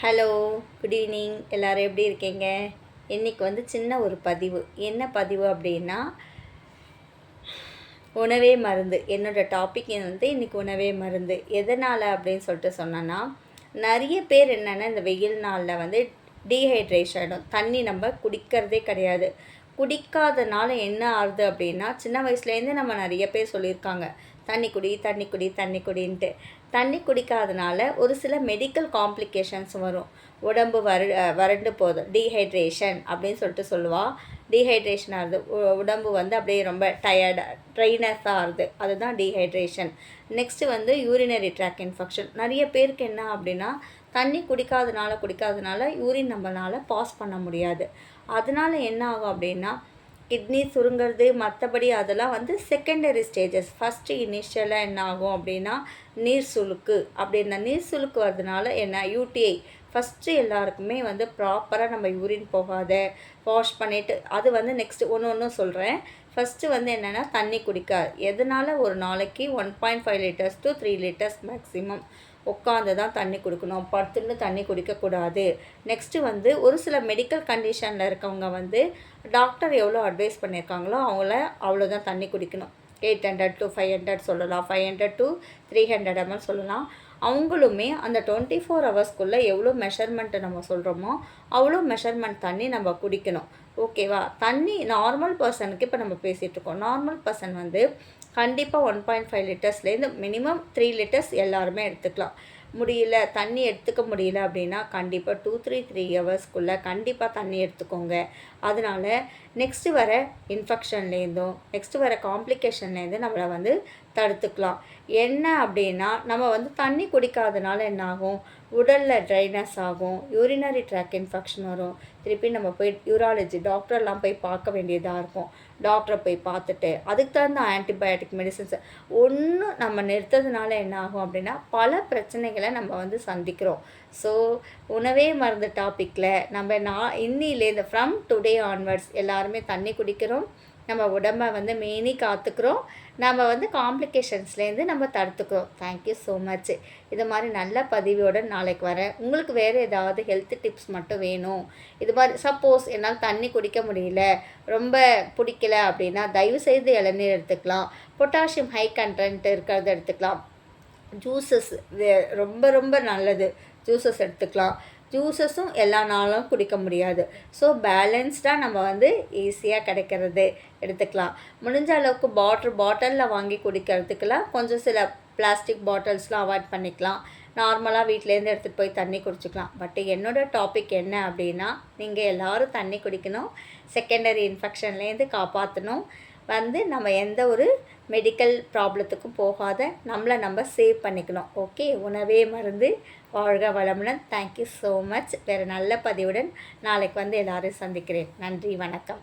Hello, good evening. எல்லோரும் எப்படி இருக்கீங்க? இன்றைக்கி வந்து சின்ன ஒரு பதிவு. என்ன பதிவு அப்படின்னா, உணவே மருந்து. என்னோடய டாபிக் வந்து இன்றைக்கி உணவே மருந்து. எதனால் அப்படின்னு சொல்லிட்டு சொன்னேன்னா, நிறைய பேர் என்னென்னா இந்த வெயில் நாளில் வந்து டீஹைட்ரேஷன் தண்ணி நம்ம குடிக்கிறதே கிடையாது. குடிக்காதனால என்ன ஆகுது அப்படின்னா, சின்ன வயசுலேருந்தே நம்ம நிறைய பேர் சொல்லியிருக்காங்க, தண்ணி குடி தண்ணி குடி தண்ணி குடின்ட்டு. தண்ணி குடிக்காதனால ஒரு சில மெடிக்கல் காம்ப்ளிகேஷன்ஸ் வரும். உடம்பு வறண்டு போதும், டீஹைட்ரேஷன் அப்படின்னு சொல்லிட்டு சொல்லுவாள். டீஹைட்ரேஷன் ஆகுது, உடம்பு வந்து அப்படியே ரொம்ப ட்ரைனஸாக ஆகுது, அதுதான் டீஹைட்ரேஷன். நெக்ஸ்ட்டு வந்து யூரினரி ட்ராக் இன்ஃபெக்ஷன். நிறைய பேருக்கு என்ன அப்படின்னா, தண்ணி குடிக்காதனால யூரின் நம்மளால் பாஸ் பண்ண முடியாது. அதனால என்ன ஆகும் அப்படின்னா, கிட்னி சுருங்கிறது, மற்றபடி அதெல்லாம் வந்து செகண்டரி ஸ்டேஜஸ். ஃபஸ்ட்டு இனிஷியலாக என்ன ஆகும் அப்படின்னா, நீர் சுளுக்கு. அப்படி இந்த நீர் சுளுக்கு வரதுனால என்ன, யூடிஐ ஃபஸ்ட்டு எல்லாருக்குமே வந்து ப்ராப்பராக நம்ம யூரின் போகாத வாஷ் பண்ணிவிட்டு, அது வந்து நெக்ஸ்ட்டு ஒன்று சொல்கிறேன். ஃபஸ்ட்டு வந்து என்னென்னா, தண்ணி குடிக்காது. எதனால் ஒரு நாளைக்கு 1.5 லிட்டர்ஸ் டு 3 லிட்டர்ஸ் மேக்ஸிமம் உட்காந்து தான் தண்ணி குடிக்கணும், படுத்துன்னு தண்ணி குடிக்கக்கூடாது. நெக்ஸ்ட்டு வந்து ஒரு சில மெடிக்கல் கண்டிஷனில் இருக்கவங்க வந்து டாக்டர் எவ்வளோ அட்வைஸ் பண்ணியிருக்காங்களோ அவங்கள அவ்வளோதான் தண்ணி குடிக்கணும். 800 to 500 சொல்லலாம், 500 to 300 ml சொல்லலாம். அவங்களுமே அந்த 24 ஹவர்ஸ்க்குள்ளே எவ்வளோ மெஷர்மெண்ட்டு நம்ம சொல்கிறோமோ அவ்வளோ மெஷர்மெண்ட் தண்ணி நம்ம குடிக்கணும். ஓகேவா? தண்ணி நார்மல் பர்சனுக்கு இப்போ நம்ம பேசிகிட்ருக்கோம். நார்மல் பர்சன் வந்து கண்டிப்பாக 1.5 லிட்டர்ஸ்லேருந்து மினிமம் 3 லிட்டர்ஸ் எல்லாருமே எடுத்துக்கலாம். முடியல, தண்ணி எடுத்துக்க முடியல அப்படின்னா கண்டிப்பாக 2-3 ஹவர்ஸ்க்குள்ளே கண்டிப்பாக தண்ணி எடுத்துக்கோங்க. அதனால் நெக்ஸ்ட்டு வர இன்ஃபெக்ஷன்லேருந்தும் நெக்ஸ்ட்டு வர காம்ப்ளிகேஷன்லேருந்து நம்மளை வந்து தடுத்துக்கலாம். என்ன அப்படின்னா, நம்ம வந்து தண்ணி குடிக்காதனால என்ன ஆகும், உடலில் ட்ரைனஸ் ஆகும், யூரினரி ட்ராக் இன்ஃபெக்ஷன் வரும். திருப்பி நம்ம போய் யூராலஜி டாக்டர்லாம் போய் பார்க்க வேண்டியதாக இருக்கும். டாக்டரை போய் பார்த்துட்டு அதுக்கு தகுந்த ஆன்டிபயோட்டிக் மெடிசன்ஸ் ஒன்றும் நம்ம நிறுத்ததுனால என்ன ஆகும் அப்படின்னா, பல பிரச்சனைகளை நம்ம வந்து சந்திக்கிறோம். ஸோ உணவே மருந்து டாப்பிக்கில் நம்ம இன்னிலேருந்து ஃப்ரம் டுடே ஆன்வர்ட்ஸ் எல்லாருமே தண்ணி குடிக்கிறோம், நம்ம உடம்பை வந்து மெயினி காத்துக்கிறோம், நம்ம வந்து காம்ப்ளிகேஷன்ஸ்லேருந்து நம்ம தடுத்துக்கிறோம். Thank you so much. இது மாதிரி நல்ல பதிவோடு நாளைக்கு வரேன். உங்களுக்கு வேறு ஏதாவது ஹெல்த் டிப்ஸ் மட்டும் வேணும், இது மாதிரி சப்போஸ் என்னால் தண்ணி குடிக்க முடியல, ரொம்ப பிடிக்கல அப்படின்னா தயவுசெய்து இளநீர் எடுத்துக்கலாம், பொட்டாசியம் ஹை கண்டென்ட் இருக்கிறத எடுத்துக்கலாம். ஜூஸஸ் ரொம்ப ரொம்ப நல்லது, ஜூஸஸ் எடுத்துக்கலாம். ஜூஸஸும் எல்லா நாளும் குடிக்க முடியாது. ஸோ பேலன்ஸ்டாக நம்ம வந்து ஈஸியாக கிடைக்கிறது எடுத்துக்கலாம். முடிஞ்ச அளவுக்கு பாட்டிலில் வாங்கி குடிக்கிறதுக்கெல்லாம் கொஞ்சம் சில பிளாஸ்டிக் பாட்டில்ஸ்லாம் அவாய்ட் பண்ணிக்கலாம். நார்மலாக வீட்டிலேருந்து எடுத்துகிட்டு போய் தண்ணி குடிச்சிக்கலாம். பட் என்னோடய டாபிக் என்ன அப்படின்னா, நீங்கள் எல்லோரும் தண்ணி குடிக்கணும், செகண்டரி இன்ஃபெக்ஷன்லேருந்து காப்பாற்றணும், வந்து நம்ம எந்த ஒரு மெடிக்கல் ப்ராப்ளத்துக்கும் போகாத நம்மளை நம்ம சேவ் பண்ணிக்கணும். ஓகே, உணவே மருந்து. வாழ்க வளமுடன். Thank you so much. வேறு நல்ல பதிவுடன் நாளைக்கு வந்து எல்லோரையும் சந்திக்கிறேன். நன்றி, வணக்கம்.